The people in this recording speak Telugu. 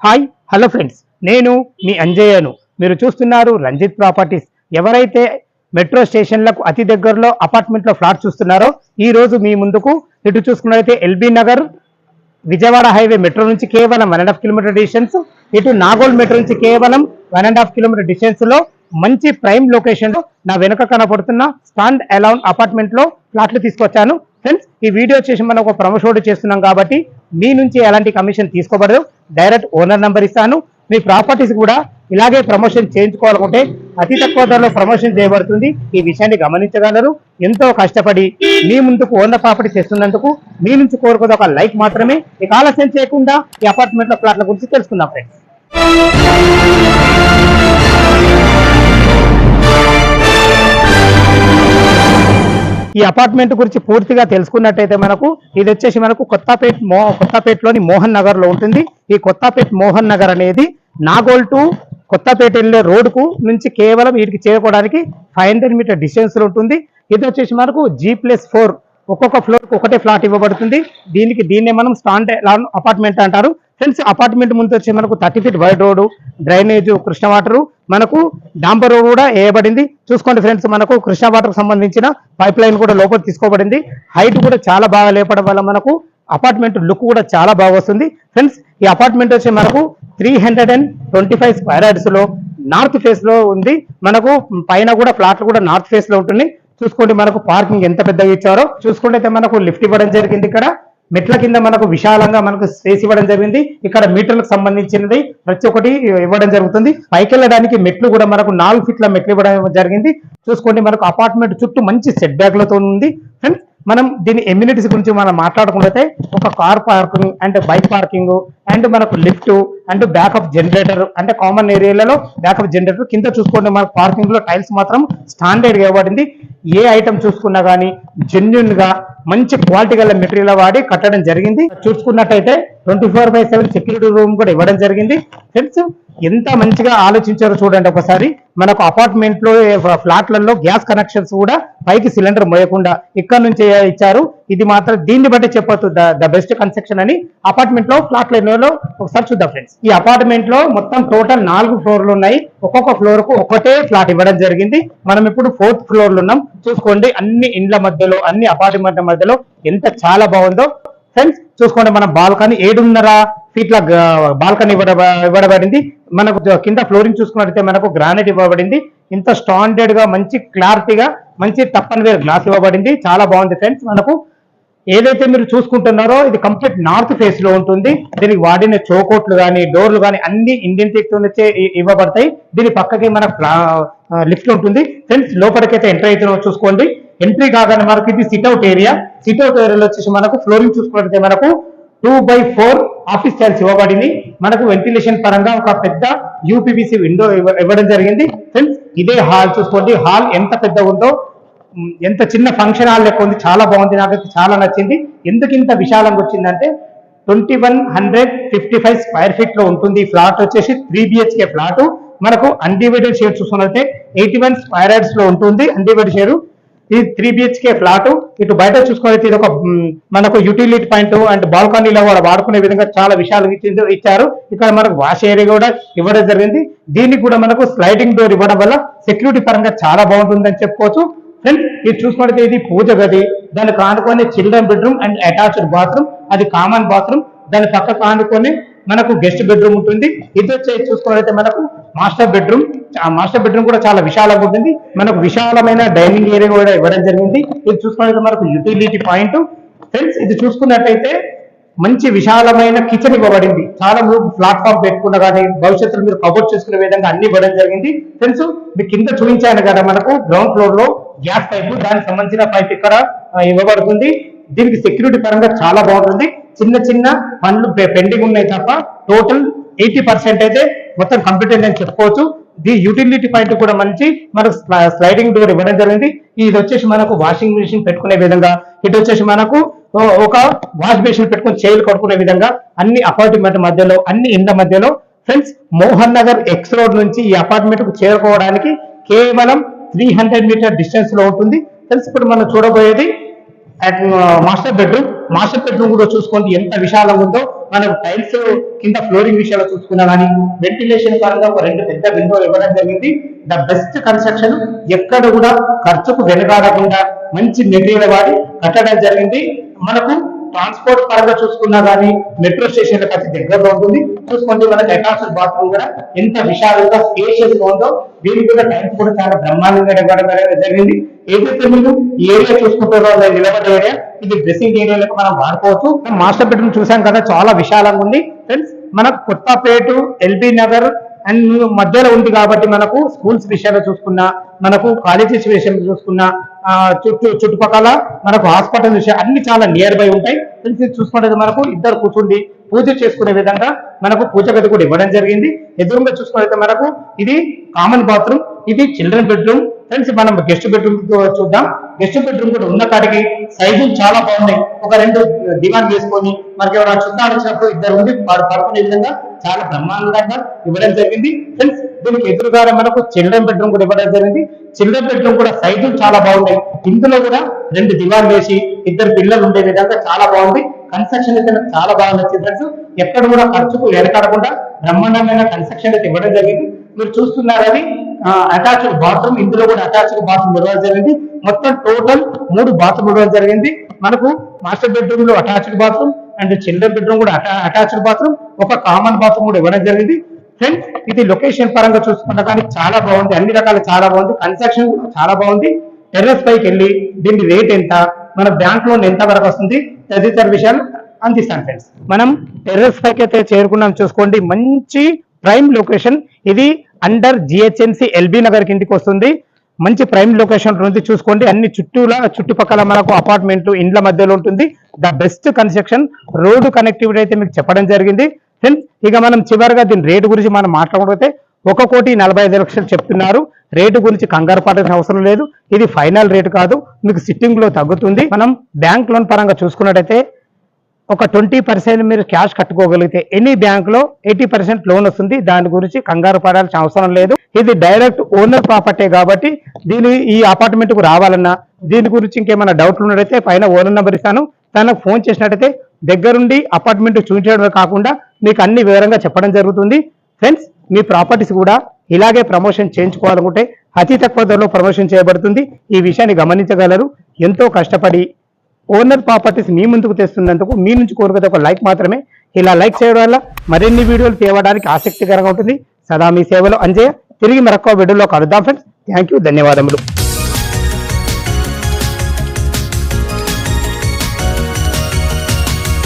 హాయ్ హలో ఫ్రెండ్స్, నేను మీ అంజయ్యను. మీరు చూస్తున్నారు రంజిత్ ప్రాపర్టీస్. ఎవరైతే మెట్రో స్టేషన్లకు అతి దగ్గరలో అపార్ట్మెంట్లో ఫ్లాట్ చూస్తున్నారో ఈ రోజు మీ ముందుకు ఇటు చూసుకున్నట్లయితే LB Nagar Vijayawada highway metro నుంచి కేవలం 1.5 కిలోమీటర్ డిస్టెన్స్, ఇటు నాగోల్ మెట్రో నుంచి కేవలం 1.5 కిలోమీటర్ డిస్టెన్స్ లో మంచి ప్రైమ్ లొకేషన్ లో నా వెనుక కనపడుతున్న స్టాండ్ అలౌన్ అపార్ట్మెంట్ లో ఫ్లాట్లు తీసుకొచ్చాను. ఫ్రెండ్స్, ఈ వీడియో వచ్చేసి మనం ఒక ప్రమోషన్ చేస్తున్నాం కాబట్టి మీ నుంచి ఎలాంటి కమిషన్ తీసుకోబడదు. డైరెక్ట్ ఓనర్ నెంబర్ ఇస్తాను. మీ ప్రాపర్టీస్ కూడా ఇలాగే ప్రమోషన్ చేయించుకోవాలనుకుంటే అతి తక్కువ ధరలో ప్రమోషన్ చేయబడుతుంది. ఈ విషయాన్ని గమనించగలరు. ఎంతో కష్టపడి మీ ముందుకు ఓనర్ ప్రాపర్టీ చేస్తున్నందుకు మీ నుంచి కోరుకోదు ఒక లైక్ మాత్రమే. ఇక ఆలస్యం చేయకుండా ఈ అపార్ట్మెంట్ లో ఫ్లాట్ల గురించి తెలుసుకుందాం ఫ్రెండ్స్. ఈ అపార్ట్మెంట్ గురించి పూర్తిగా తెలుసుకున్నట్టయితే ఇది వచ్చేసి కొత్తపేటలోని మోహన్ నగర్ లో ఉంటుంది. ఈ కొత్తపేట మోహన్ నగర్ అనేది నాగోల్ టు కొత్తపేట వెళ్ళే రోడ్డుకు నుంచి కేవలం వీటికి చేరుకోవడానికి 500 మీటర్ డిస్టెన్స్ లో ఉంటుంది. ఇది వచ్చేసి G+4 ఒక్కొక్క ఫ్లోర్ కు ఒకటే ఫ్లాట్ ఇవ్వబడుతుంది. దీన్నే మనం స్టాండ్ అలౌన్ అపార్ట్మెంట్ అంటారు. ఫ్రెండ్స్, అపార్ట్మెంట్ ముందు వచ్చి 30 feet wide road, drainage, Krishna water, డాంబర్ రోడ్ కూడా వేయబడింది. చూసుకోండి ఫ్రెండ్స్, కృష్ణ వాటర్ సంబంధించిన పైప్ లైన్ కూడా లోపల తీసుకోబడింది. హైట్ కూడా చాలా బాగా లేపడం వల్ల అపార్ట్మెంట్ లుక్ కూడా చాలా బాగా వస్తుంది. ఫ్రెండ్స్, ఈ అపార్ట్మెంట్ వచ్చి 325 స్క్వేర్ యార్డ్స్ లో నార్త్ ఫేస్ లో ఉంది. పైన కూడా ఫ్లాట్లు కూడా నార్త్ ఫేస్ లో ఉంటుంది. చూసుకోండి, పార్కింగ్ ఎంత పెద్దగా ఇచ్చారో చూసుకుంటే లిఫ్ట్ ఇవ్వడం జరిగింది. ఇక్కడ మెట్ల కింద విశాలంగా స్పేస్ ఇవ్వడం జరిగింది. ఇక్కడ మీటర్లకు సంబంధించినది ప్రతి ఒక్కటి ఇవ్వడం జరుగుతుంది. పైకి వెళ్ళడానికి మెట్లు కూడా 4 ఫీట్ల మెట్లు ఇవ్వడం జరిగింది. చూసుకోండి, అపార్ట్మెంట్ చుట్టూ మంచి సెట్ బ్యాక్ లతో ఉంది. ఫ్రెండ్స్, దీని ఎమ్యూనిటీస్ గురించి మాట్లాడుకుంటే ఒక car parking and bike parking and lift and backup generator, అంటే కామన్ ఏరియాలలో బ్యాకప్ జనరేటర్. కింద చూసుకోండి, పార్కింగ్ లో టైల్స్ మాత్రం స్టాండర్డ్ గా ఇవ్వబడింది. ఏ ఐటమ్ చూసుకున్నా కానీ జెన్యున్ గా మంచి క్వాలిటీ గల మెటీరియల్ వాడి కట్టడం జరిగింది. చూసుకున్నట్టయితే 24/7 సెక్యూరిటీ రూమ్ కూడా ఇవ్వడం జరిగింది. ఫ్రెండ్స్, ఎంత మంచిగా ఆలోచించారో చూడండి ఒకసారి. అపార్ట్మెంట్ లో ఫ్లాట్లలో గ్యాస్ కనెక్షన్స్ కూడా పైకి సిలిండర్ మోయకుండా ఇక్కడ నుంచి ఇచ్చారు. ఇది మాత్రం దీన్ని బట్టి చెప్పొచ్చు ద బెస్ట్ కన్స్ట్రక్షన్ అని. అపార్ట్మెంట్ లో ఫ్లాట్లలో ఒకసారి చూద్దాం ఫ్రెండ్స్. ఈ అపార్ట్మెంట్ లో మొత్తం టోటల్ 4 ఫ్లోర్లు ఉన్నాయి. ఒక్కొక్క ఫ్లోర్ కు ఒకటే ఫ్లాట్ ఇవ్వడం జరిగింది. మనం ఇప్పుడు 4th ఫ్లోర్ లో ఉన్నాం. చూసుకోండి, అన్ని ఇండ్ల మధ్యలో, అన్ని అపార్ట్మెంట్ మధ్యలో ఎంత చాలా బాగుందో. ఫ్రెండ్స్, చూసుకోండి, బాల్కనీ 7.5 ఫీట్ల బాల్కనీ ఇవ్వబడింది. కింద ఫ్లోరింగ్ చూసుకున్నట్లయితే గ్రానైట్ ఇవ్వబడింది. ఇంత స్టాండర్డ్ గా మంచి క్లారిటీగా మంచి టప్పన్ వేర్ గ్లాస్ ఇవ్వబడింది. చాలా బాగుంది ఫ్రెండ్స్. ఏదైతే మీరు చూసుకుంటున్నారో ఇది కంప్లీట్ నార్త్ ఫేస్ లో ఉంటుంది. దీనికి వాడిన చౌకోట్లు కానీ డోర్లు కానీ అన్ని ఇండియన్ టెక్ ఇవ్వబడతాయి. దీని పక్కకి లిఫ్ట్ ఉంటుంది. ఫ్రెండ్స్, లోపలికైతే ఎంట్రీ అయితే చూసుకోండి. ఎంట్రీ కాగానే ఇది సిట్అవుట్ ఏరియా. సిట్అవుట్ ఏరియాలో వచ్చేసి ఫ్లోరింగ్ చూసుకున్నట్లయితే 2/4 ఆఫీస్ టైల్స్ ఇవ్వబడింది. వెంటిలేషన్ పరంగా ఒక పెద్ద యూపీవీసీ విండో ఇవ్వడం జరిగింది. ఫ్రెండ్స్, ఇదే హాల్ చూసుకోండి. హాల్ ఎంత పెద్దగా ఉందో, ఎంత చిన్న ఫంక్షన్ హాల్ లెక్క ఉంది. చాలా బాగుంది, నాకైతే చాలా నచ్చింది. ఎందుకు ఇంత విశాలంగా వచ్చిందంటే 2155 స్క్వేర్ ఫీట్ లో ఉంటుంది. ఈ ఫ్లాట్ వచ్చేసి 3 BHK ఫ్లాట్. అన్డివైడెడ్ షేర్ చూసుకున్నట్లయితే 81 స్క్వేర్ యార్డ్స్ లో ఉంటుంది. అన్డివైడెడ్ షేర్ ఇది 3 BHK ఫ్లాట్. ఇటు బయట చూసుకున్నట్లయితే ఇది ఒక యూటిలిటీ పాయింట్ అండ్ బాల్కనీలో కూడా వాడుకునే విధంగా చాలా విషయాలు ఇచ్చారు. ఇక్కడ వాష్ ఏరియా కూడా ఇవ్వడం జరిగింది. దీనికి కూడా స్లైడింగ్ డోర్ ఇవ్వడం వల్ల సెక్యూరిటీ పరంగా చాలా బాగుంటుందని చెప్పుకోవచ్చు. ఫ్రెండ్స్, ఇది చూసుకుంటే ఇది పూజ గది, దానికి ఆనుకొని children bedroom and attached bathroom, అది కామన్ బాత్రూమ్. దాని పక్కకు ఆనుకొని గెస్ట్ బెడ్రూమ్ ఉంటుంది. ఇది వచ్చేసి చూసుకున్నట్లయితే మాస్టర్ బెడ్రూమ్. ఆ మాస్టర్ బెడ్రూమ్ కూడా చాలా విశాలంగా ఉంటుంది. విశాలమైన డైనింగ్ ఏరియా కూడా ఇవ్వడం జరిగింది. ఇది చూసుకున్నట్లయితే యూటిలిటీ పాయింట్. ఫ్రెండ్స్, ఇది చూసుకున్నట్టయితే మంచి విశాలమైన కిచెన్ ఇవ్వబడింది. చాలా ప్లాట్ఫామ్ పెట్టుకున్నా కానీ భవిష్యత్తులో మీరు కబోర్డ్ చేసుకునే విధంగా అన్ని ఇవ్వడం జరిగింది. ఫ్రెండ్స్, మీకు కింద చూపించాను కదా, గ్రౌండ్ ఫ్లోర్ లో గ్యాస్ పైపు, దానికి సంబంధించిన పైప్ ఇక్కడ ఇవ్వబడుతుంది. దీనికి సెక్యూరిటీ పరంగా చాలా బాగుంటుంది. చిన్న చిన్న పనులు పెండింగ్ ఉన్నాయి తప్ప టోటల్ 80% అయితే మొత్తం కంప్లీట్ అయిందని చెప్పుకోవచ్చు. ది యూటిలిటీ పాయింట్ కూడా మంచి స్లైడింగ్ డోర్ ఇవ్వడం జరిగింది. ఇది వచ్చేసి వాషింగ్ మెషిన్ పెట్టుకునే విధంగా, ఇటు వచ్చేసి ఒక వాష్ బేసిన్ పెట్టుకుని చేతులు కడుక్కునే విధంగా అన్ని అపార్ట్మెంట్ మధ్యలో, అన్ని ఇండ్ల మధ్యలో. Friends, Mohan Nagar X road నుంచి ఈ అపార్ట్మెంట్ కు చేరుకోవడానికి కేవలం 300 మీటర్ డిస్టెన్స్ లో ఉంటుంది. ఫ్రెండ్స్, ఇప్పుడు మనం చూడబోయేది మాస్టర్ బెడ్రూమ్. మాస్టర్ బెడ్రూమ్ కూడా చూసుకోండి ఎంత విశాలంగా ఉందో. మనం టైల్స్ కింద ఫ్లోరింగ్ విషయంలో చూసుకున్నా కానీ వెంటిలేషన్ పరంగా ఒక 2 పెద్ద విండోలు ఇవ్వడం జరిగింది. ద బెస్ట్ కన్స్ట్రక్షన్, ఎక్కడ కూడా ఖర్చుకు వెనుకాడకుండా మంచి మెటీరియల్ వాడి కట్టడం జరిగింది. మనకు ట్రాన్స్పోర్ట్ పరంగా చూసుకున్నా కానీ మెట్రో స్టేషన్ అతి దగ్గరలో ఉంటుంది. చూసుకోండి మనకి అటాచ్డ్ బాత్రూమ్ కూడా ఎంత విశాలంగా స్పేషియస్ గా ఉందో, దీనికి కూడా టైమ్స్ కూడా చాలా బ్రహ్మాండంగా ఇవ్వడం జరిగింది. ఏదైతే మీరు ఈ ఏరియా చూసుకుంటారో నిలబడే ఏరియా, ఇది డ్రెస్సింగ్ ఏరియాలకు మనం వాడుకోవచ్చు. మాస్టర్ బెడ్రూమ్ చూసాం కదా, చాలా విశాలంగా ఉంది ఫ్రెండ్స్. మనకు కొత్తపేట, ఎల్బీ నగర్ అండ్ మధ్యలో ఉంది కాబట్టి మనకు స్కూల్స్ విషయాలు చూసుకున్నా, మనకు కాలేజెస్ విషయంలో చూసుకున్నా, చుట్టుపక్కల మనకు హాస్పిటల్ విషయం అన్ని చాలా నియర్ బై ఉంటాయి. చూసుకుంటే మనకు ఇద్దరు కూర్చుండి పూజ చేసుకునే విధంగా మనకు పూజ గది కూడా ఇవ్వడం జరిగింది. ఎదురుగా చూసుకుంటే మనకు ఇది కామన్ బాత్రూమ్, ఇది చిల్డ్రన్ బెడ్రూమ్. ఫ్రెండ్స్ మనం గెస్ట్ బెడ్రూమ్ చూద్దాం. గెస్ట్ బెడ్రూమ్ కూడా ఉన్న కాడికి సైజులు చాలా బాగున్నాయి. ఒక 2 దివాన్ వేసుకొని మనకి ఎవరైనా చుట్టాలు వచ్చినప్పుడు ఇద్దరు ఉండి పడుకునే విధంగా చాలా బ్రహ్మాండంగా ఇవ్వడం జరిగింది. ఫ్రెండ్స్ దీనికి ఎదురుగా మనకు చిల్డ్రన్ బెడ్రూమ్ కూడా ఇవ్వడం జరిగింది. చిల్డ్రన్ బెడ్రూమ్ కూడా సైజులు చాలా బాగున్నాయి. ఇందులో కూడా 2 దివాన్ వేసి ఇద్దరు పిల్లలు ఉండే విధంగా చాలా బాగుంది. కన్స్ట్రక్షన్ అయితే నాకు చాలా బాగా నచ్చింది ఫ్రెండ్స్. ఎక్కడ కూడా ఖర్చుకు వెనకాడకుండా బ్రహ్మాండమైన కన్స్ట్రక్షన్ అయితే ఇవ్వడం జరిగింది. మీరు చూస్తున్నారు అది అటాచ్డ్ బాత్రూమ్, ఇందులో కూడా అటాచ్డ్ బాత్రూమ్ ఇవ్వడం జరిగింది. మొత్తం టోటల్ 3 బాత్రూమ్ ఇవ్వడం జరిగింది. మనకు మాస్టర్ బెడ్రూమ్ లో attached bathroom and children bedroom కూడా అటాచ్డ్ బాత్రూమ్, ఒక కామన్ బాత్రూమ్ కూడా ఇవ్వడం జరిగింది. ఫ్రెండ్స్ ఇది లొకేషన్ పరంగా చూసుకున్నా కానీ చాలా బాగుంది, అన్ని రకాలు చాలా బాగుంది, కన్స్ట్రక్షన్ కూడా చాలా బాగుంది. టెర్రస్ పైకి వెళ్ళి దీని రేట్ ఎంత, మన బ్యాంక్ లోన్ ఎంత వరకు వస్తుంది, తదితర విషయాలు అందిస్తాను ఫ్రెండ్స్. మనం టెర్రస్ పైకి అయితే చేరుకున్నాం. చూసుకోండి మంచి ప్రైమ్ లొకేషన్, ఇది అండర్ జిహెచ్ఎంసి ఎల్బీ నగర్ కిందికి వస్తుంది. మంచి ప్రైమ్ లొకేషన్ ఉంది. చూసుకోండి అన్ని చుట్టుపక్కల మనకు అపార్ట్మెంట్ ఇండ్ల మధ్యలో ఉంటుంది. The best construction, road connectivity అయితే మీకు చెప్పడం జరిగింది ఫ్రెండ్స్. ఇక మనం చివరిగా దీని రేటు గురించి మనం మాట్లాడకపోతే 1,45,00,000 చెప్తున్నారు. రేటు గురించి కంగారు పడాల్సిన అవసరం లేదు. ఇది ఫైనల్ రేటు కాదు, మీకు సిట్టింగ్ లో తగ్గుతుంది. మనం బ్యాంక్ లోన్ పరంగా చూసుకున్నట్టయితే ఒక 20% మీరు క్యాష్ కట్టుకోగలిగితే ఎనీ బ్యాంక్ లో 80% లోన్ వస్తుంది. దాని గురించి కంగారు పడాల్సిన అవసరం లేదు. ఇది డైరెక్ట్ ఓనర్ ప్రాపర్టీ కాబట్టి ఈ అపార్ట్మెంట్ కు రావాలన్నా, దీని గురించి ఇంకేమైనా డౌట్లు ఉన్నట్టయితే పైన ఓనర్ నెంబర్ ఇస్తాను, తనకు ఫోన్ చేసినట్టయితే దగ్గరుండి అపార్ట్మెంట్ చూపించడమే కాకుండా మీకు అన్ని వివరంగా చెప్పడం జరుగుతుంది. ఫ్రెండ్స్ మీ ప్రాపర్టీస్ కూడా ఇలాగే ప్రమోషన్ చేయించుకోవాలనుకుంటే అతి తక్కువ ధరలో ప్రమోషన్ చేయబడుతుంది. ఈ విషయాన్ని గమనించగలరు. ఎంతో కష్టపడి ఓనర్ ప్రాపర్టీస్ మీ ముందుకు తెస్తున్నందుకు మీ నుంచి కోరుకునే ఒక లైక్ మాత్రమే. ఇలా లైక్ చేయడం వల్ల మరిన్ని వీడియోలు తేవడానికి ఆసక్తికరంగా ఉంటుంది. సదా మీ సేవలో అంజయ్య. తిరిగి మరొక వీడియోలో కలుద్దాం ఫ్రెండ్స్. థ్యాంక్ యూ, ధన్యవాదములు.